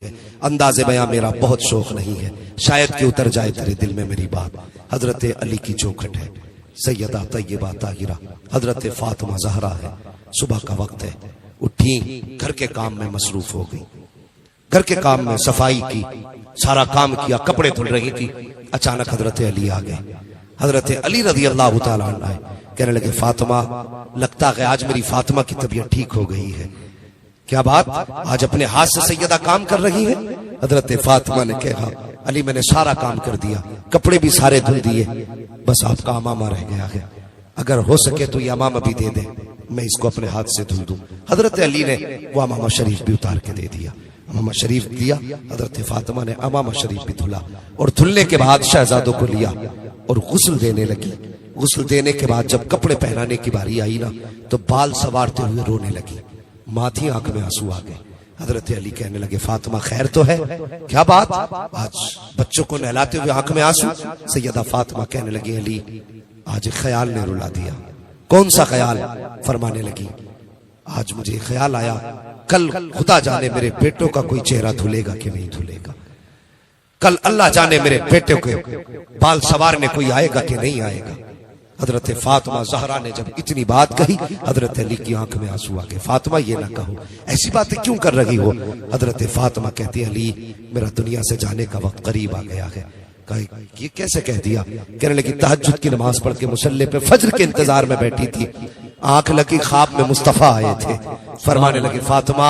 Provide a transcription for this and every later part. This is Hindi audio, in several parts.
अंदाज़े बयां मेरा बहुत शौक नहीं है, शायद कि उतर जाए तेरे दिल में मेरी बात। हजरत अली की चौखट है, सैयदा तैयबा ताहिरा हजरत फातिमा ज़हरा है। सुबह का वक्त है, उठी, घर के काम में मसरूफ हो गई, घर के काम में सफाई की, सारा काम किया, कपड़े धुल रही थी। अचानक हजरत अली आ गए। हजरत अली रज़ी अल्लाह तआला अन्हु आए, कहने लगे फातिमा, लगता है आज मेरी फातिमा की तबीयत ठीक हो गई है। क्या बात, आज अपने हाथ से सैयदा काम कर रही है? हजरत फातिमा ने कहा अली मैंने सारा काम कर दिया, कपड़े भी सारे धुल दिए, बस आपका अमामा रह गया है, अगर हो सके तो ये अमामा भी दे दे, मैं इसको अपने हाथ से धुल दूं। हजरत अली ने वो अमामा शरीफ भी उतार के दे दिया, अमामा शरीफ दिया। हजरत फातिमा ने अमामा शरीफ भी धुला और धुलने के बाद शहजादों को लिया और गुस्ल देने लगी। गुस्ल देने के बाद जब कपड़े पहनाने की बारी आई ना, तो बाल सवारते हुए रोने लगी, माथी आंख में आंसू आ गए। हजरत अली कहने लगे फातिमा खैर तो है? क्या बात, आज बच्चों को नहलाते हुए आंख में आंसू? सैयदा फातिमा कहने लगी अली आज एक ख्याल ने रुला दिया। कौन सा ख्याल? फरमाने लगी आज मुझे ख्याल आया, कल खुदा जाने मेरे बेटों का कोई चेहरा धुलेगा कि नहीं धुलेगा, कल अल्लाह जाने मेरे बेटे के बाल सवारने कोई आएगा कि नहीं आएगा। हजरत फातिमा ज़हरा ने जब इतनी बात कही, हजरत अली की आंख में आंसू आ गए। फातिमा ये ना कहो, ऐसी बातें क्यों कर रही हो? हजरत फातिमा कहती अली मेरा दुनिया से जाने का वक्त करीब आ गया है। कहा ये कैसे कह दिया? कहने लगी तहज्जुद की नमाज पढ़ के मुसल्ले पे फज्र के इंतजार में बैठी थी, आंख लगी ख्वाब में मुस्तफा आए थे। फरमाने लगे फातिमा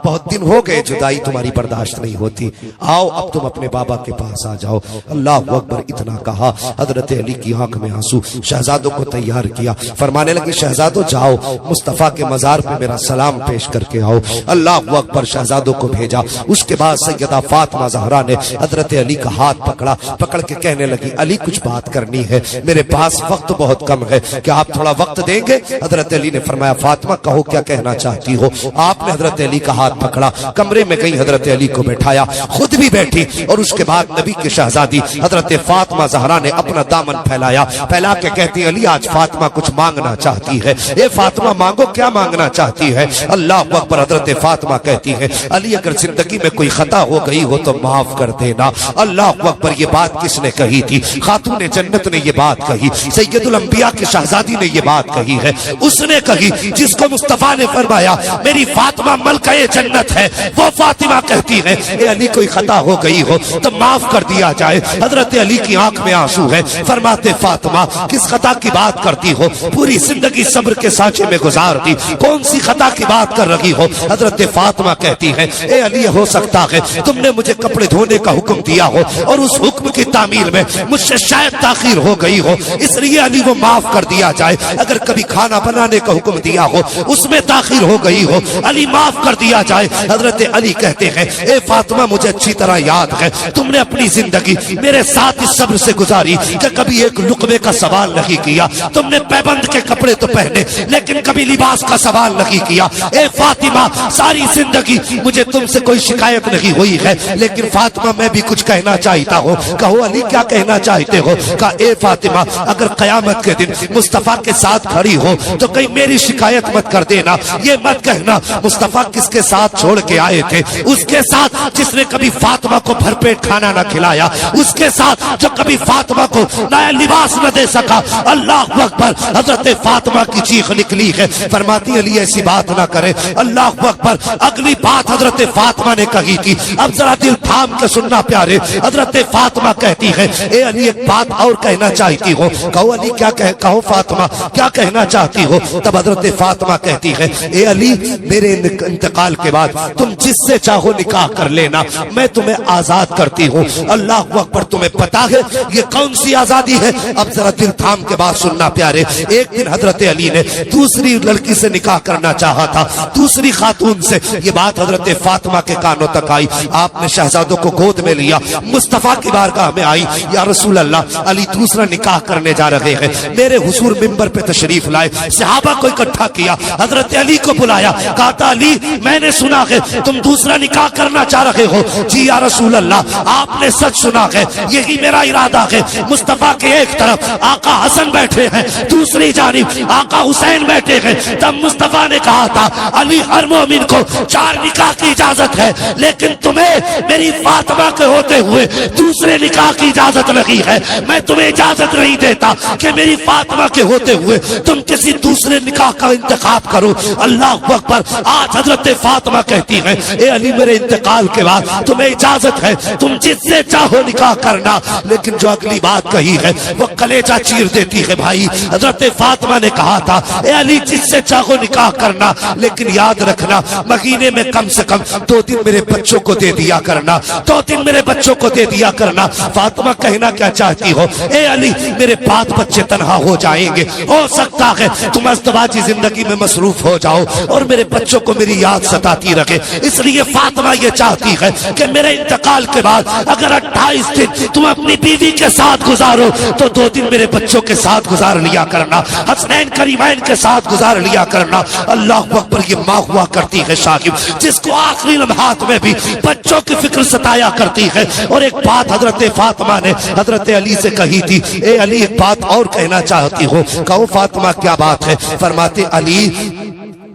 बहुत दिन हो गए, जुदाई तुम्हारी बर्दाश्त नहीं होती, आओ अब तुम अपने बाबा के पास आ जाओ। अल्लाह अकबर इतना कहा, हजरत अली की आंख में आंसू। शहजादों को तैयार किया, फरमाने लगे शहजादों जाओ मुस्तफा के मजार पे मेरा सलाम पेश करके आओ। अल्लाह अकबर, शहजादों को भेजा। उसके बाद सैयदा फातिमा ज़हरा ने हजरत अली का हाथ पकड़ा, पकड़ के कहने लगी अली कुछ बात करनी है, मेरे पास वक्त बहुत कम है, क्या आप थोड़ा वक्त देंगे? हजरत अली ने फरमाया फातिमा कहो क्या कहना चाहती हो। आपने हजरत अली का हाथ पकड़ा, कमरे में गई, हजरत अली को बैठाया, खुद भी बैठी और उसके बाद नबी की शहजादी हजरत फातिमा ज़हरा ने अपना दामन फैलाया, फैला के कहती अली आज फातिमा कुछ मांगना चाहती है। ए फातिमा मांगो, क्या मांगना चाहती है? अल्लाह अकबर। हजरत फातिमा कहती है अली अगर जिंदगी में कोई खता हो गई हो तो माफ कर देना। अल्लाह अकबर। ये बात किसने कही थी? खातून जन्नत ने ये बात कही, सैयदुल अंबिया की शहजादी ने ये बात कही है। उसने कही जिसको मुस्तफा ने फरमाया मेरी फातिमा मलकाए जन्नत है, वो फातिमा कहती है ए अली कोई खता हो गई हो तो माफ कर दिया जाए। हजरत अली की आंख में आंसू है, फरमाते फातिमा किस खता की बात करती हो? पूरी जिंदगी सब्र के सांचे में गुजार दी, कौन सी खता की बात कर रही हो? हजरत फातिमा कहती है ए अली हो सकता है तुमने मुझे कपड़े धोने का हुक्म दिया हो और उस हुक्म की तामील में मुझसे शायद ताखीर हो गई हो, इसलिए अली वो माफ कर दिया जाए। अगर कभी खाना बनाने का हुक्म दिया हो उसमें ताखीर हो गई हो, अली माफ कर दिया जाए। हजरत अली कहते हैं ए फातिमा मुझे अच्छी तरह याद है तुमने अपनी जिंदगी मेरे साथ इस सब्र से गुजारी कि कभी एक लुकमे का सवाल नहीं किया, तुमने पैबंद के कपड़े तो पहने लेकिन कभी लिबास का सवाल नहीं किया। ए फातिमा सारी जिंदगी मुझे तुमसे कोई शिकायत नहीं हुई है, लेकिन फातिमा मैं भी कुछ कहना चाहता हूँ। कहो अली क्या कहना चाहते हो? कहा ए फातिमा अगर कयामत के दिन मुस्तफा के साथ खड़ी हो तो कहीं मेरी शिकायत मत कर देना, ये मत कहना मुस्तफा किसके साथ छोड़ के आए थे, उसके साथ जिसने कभी फातिमा को भरपेट खाना न खिलाया, उसके साथ जो कभी फातिमा को नया लिबास न दे सका। अल्लाह अकबर। हजरत फातिमा की चीख निकली है, फरमाती अली ऐसी बात ना करे। अल्लाह अकबर। अगली बात हजरत फातिमा ने कही थी, अब जरा दिल थाम के सुनना प्यारे। हजरत फातिमा कहती है ए अली एक बात और कहना चाहती हो। कहो अली क्या कहो फातिमा क्या कहना चाहती हो? तब हजरत फातिमा कहती है ए अली मेरे इंतकाल के बाद तुम जिससे चाहो निकाह कर लेना, मैं तुम्हें आजाद करती हूँ। अल्लाह अकबर। तुम्हें पता है ये कौन सी आजादी है? अब जरा दिल थाम के बात सुनना प्यारे। एक दिन हजरत अली ने दूसरी लड़की से निकाह करना चाहा था, दूसरी खातून से। ये बात हजरत फातिमा के कानों तक आई, आपने शहजादों को गोद में लिया, मुस्तफा की बारगाह में आई, या रसूल अल्लाह अली दूसरा निकाह करने जा रहे हैं, मेरे हुजूर मिंबर पे तशरीफ लाए, सहाबा को इकट्ठा किया, हजरत अली को बुलाया, कहा था अली मैंने सुना है तुम दूसरा निकाह करना चाह रहे हो। जी या रसूल अल्लाह, आपने सच सुना है, यही मेरा इरादा है। मुस्तफा के एक तरफ आका हसन बैठे हैं, दूसरी जानिब आका हुसैन बैठे हैं। तब मुस्तफा ने कहा था अली हर मोमिन को 4 निकाह की इजाजत है, लेकिन तुम्हें मेरी फातिमा के होते हुए दूसरे निकाह की इजाजत नहीं है। मैं तुम्हें इजाजत नहीं देता कि मेरी फातिमा के होते हुए तुम किसी दूसरे निकाह का इंतखाब करो। अल्लाह अकबर। आज हजरत फातिमा कहती है ए अली मेरे इंतकाल के बाद तुम्हें इजाजत है, तुम जिससे चाहो निकाह करना। लेकिन जो अगली बात कही है वो कलेजा चीर देती है भाई। हजरत फातिमा ने कहा था ए अली जिससे चाहो निकाह करना, लेकिन याद रखना महीने में कम से कम 2 दिन मेरे बच्चों को दे दिया करना, 2 दिन मेरे बच्चों को दे दिया करना। फातिमा कहना क्या चाहती हो ए अली मेरे 5 बच्चे तनहा हो जाएंगे, हो सकता है तुम अज़दवाजी जिंदगी में मसरूफ हो जाओ और मेरे बच्चों को मेरी याद सताती रखे। इसलिए फातिमा ये चाहती है कि मेरे इंतकाल के बाद अगर 28 दिन तुम अपनी बीवी के साथ गुजारो तो 2 दिन मेरे बच्चों के साथ गुजार लिया करना, हसनैन करीमैन के साथ गुजार लिया करना। अल्लाह अकबर। ये माँ हुआ करती है शाकिब, जिसको आखिरी लम्हात में भी बच्चों की फिक्र सताया करती है। और एक बात हजरत फातिमा ने हजरत अली से कही थी, ए अली एक बात और कहना चाहती हो। कहो फातिमा क्या बात है। फरमाते अली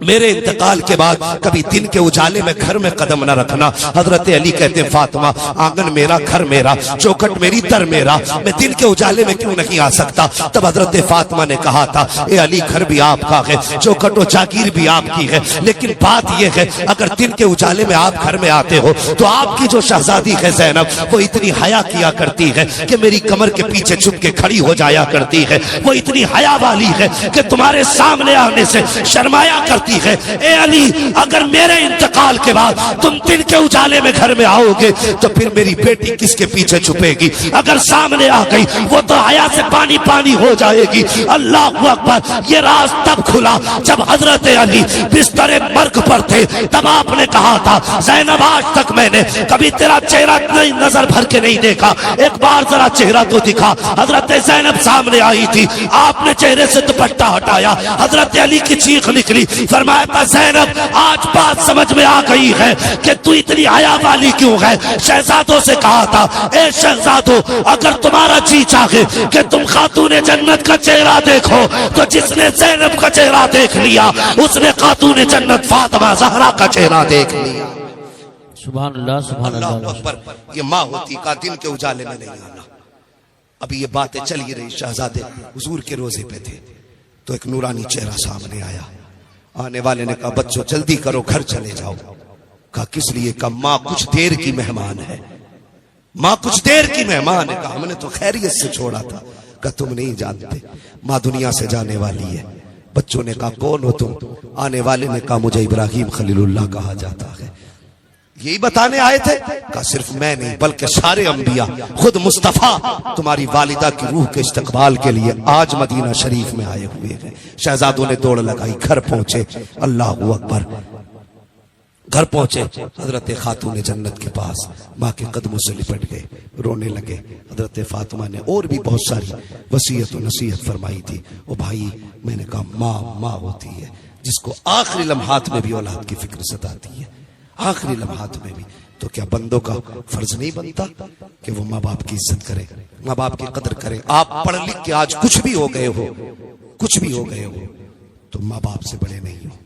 मेरे इंतकाल के बाद कभी दिन के उजाले में घर में कदम न रखना। हजरत अली कहते फातिमा आंगन मेरा, घर मेरा, चौखट मेरी, दर मेरा, मैं दिन के उजाले में क्यों नहीं आ सकता। तब हजरत फातिमा ने कहा था ए अली घर भी आपका है, चौखट और जागीर भी आपकी है, लेकिन बात यह है अगर दिन के उजाले में आप घर में आते हो तो आपकी जो शहजादी है ज़ैनब वो इतनी हया किया करती है कि मेरी कमर के पीछे छुप के खड़ी हो जाया करती है। वो इतनी हया वाली है कि तुम्हारे सामने आने से शर्माया करती है। ए अली अगर मेरे इंतकाल के बाद तुम दिन के उजाले में घर में आओगे तो फिर मेरी बेटी किसके पीछे छुपेगी। अगर सामने आ गई वो तो हया से पानी पानी हो जाएगी। अल्लाह अकबर। ये राज तब खुला जब हजरत अली बिस्तरे मर्ग पर थे। तब आपने कहा था ज़ैनब आज तक मैंने कभी तेरा चेहरा नहीं नजर भर के नहीं देखा, एक बार जरा चेहरा तो दिखा। हजरत ज़ैनब सामने आई थी, आपने चेहरे से दुपट्टा हटाया, हजरत अली की चीख निकली। फरमाया था ज़ैनब आज बात समझ में आ गई है कि तू इतनी हया वाली क्यों है। शहजादों से कहा था ए शहजादों अगर तुम्हारा जी चाहे कि तुम खातून जन्नत का चेहरा देखो तो जिसने ज़ैनब का चेहरा देख लिया उसने खातून जन्नत फातिमा ज़हरा का चेहरा देख लिया। सुभान अल्लाह, सुभान अल्लाह। ये माँ होती का दिन के उजाले में नहीं आना। अभी ये बातें चल ही रही, शहजादे हुजूर के रोजे पे थे तो एक नूरानी चेहरा सामने आया। आने वाले ने कहा बच्चों जल्दी करो घर चले जाओ। कहा किस लिए। कहा माँ कुछ देर की मेहमान है, माँ कुछ देर की मेहमान है। कहा हमने तो खैरियत से छोड़ा था। कहा तुम नहीं जानते माँ दुनिया से जाने वाली है। बच्चों ने कहा कौन हो तुम। आने वाले ने कहा मुझे इब्राहिम खलीलुल्लाह कहा जाता है। यही बताने आए थे। कहा सिर्फ मैं नहीं बल्कि सारे अंबिया, खुद मुस्तफा तुम्हारी वालिदा की रूह के इस्तकबाल के लिए आज मदीना शरीफ में आए हुए हैं। शहजादों ने दौड़ लगाई, घर पहुंचे। अल्लाह अकबर। घर पहुंचे हजरत खातून जन्नत के पास माँ के कदमों से लिपट गए, रोने लगे। हजरत फातिमा ने और भी बहुत सारी वसीयत और नसीहत फरमाई थी। ओ भाई मैंने कहा माँ माँ होती है जिसको आखिरी लम्हात में भी औलाद की फिक्र सताती है, आखिरी लम्हात में भी। तो क्या बंदों का फर्ज नहीं बनता कि वो माँ बाप की इज्जत करे, माँ बाप की कदर करे। आप पढ़ लिख के आज कुछ भी हो गए हो, कुछ भी हो गए हो तो माँ बाप से बड़े नहीं हो,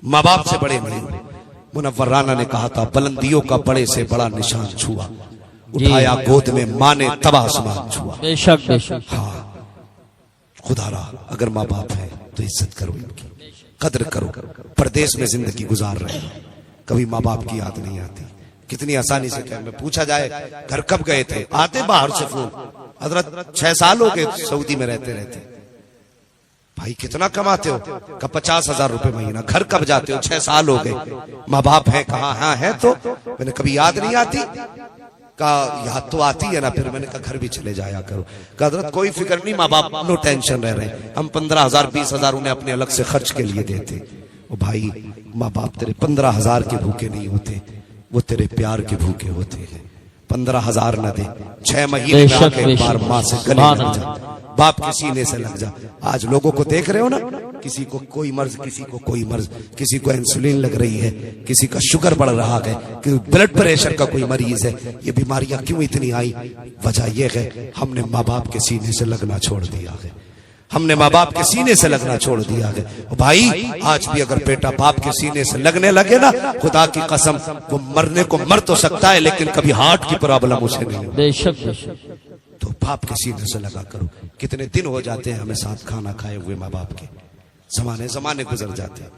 माँ बाप से बड़े नहीं हो। मुनव्वर राना ने कहा था बुलंदियों का बड़े से बड़ा निशान छुआ, उठाया गोद में माँ ने तब आसमान छुआ। बेशक बेशक। हाँ खुदारा अगर माँ बाप है तो इज्जत करो, इनकी कदर करो। परदेश में जिंदगी गुजार रहे हो, कभी माँ बाप की याद नहीं आती। कितनी आसानी से क्या में पूछा जाए घर कब गए थे, आते बाहर से फोन हजरत 6 साल हो गए सऊदी में रहते रहते। भाई कितना कमाते हो। का 50,000 रुपए महीना। घर कब जाते हो। 6 साल हो गए। माँ बाप है कहाँ। हाँ है तो मैंने कभी याद नहीं आती। का याद तो आती है ना। फिर मैंने कहा घर भी चले जाया करो। का हजरत कोई फिक्र नहीं, माँ बाप नो टेंशन रह रहे, हम 15,000 20,000 उन्हें अपने अलग से खर्च के लिए देते। ओ भाई माँ बाप तेरे 15,000 के भूखे नहीं होते, वो तेरे प्यार के भूखे होते हैं। 15,000 न दे, 6 महीने में आके एक बार माँ से गले लग जा, बाप के सीने से लग जा। आज लोगों को देख रहे हो ना, किसी को कोई मर्ज, किसी को कोई मर्ज, किसी को इंसुलिन लग रही है, किसी का शुगर बढ़ रहा है, कि ब्लड प्रेशर का कोई मरीज है। ये बीमारियां क्यों इतनी आई? वजह यह है हमने माँ बाप के सीने से लगना छोड़ दिया है। हमने माँ बाप के सीने से लगना छोड़ दिया है। भाई आज भी अगर बेटा बाप के सीने से लगने लगे ना, खुदा की कसम वो मरने को मर तो सकता है लेकिन कभी हार्ट की प्रॉब्लम उसे नहीं होगी। बेशक बेशक। तो बाप के सीने से लगा करो। कितने दिन हो जाते हैं हमें साथ खाना खाए हुए माँ बाप के, जमाने गुजर जाते हैं।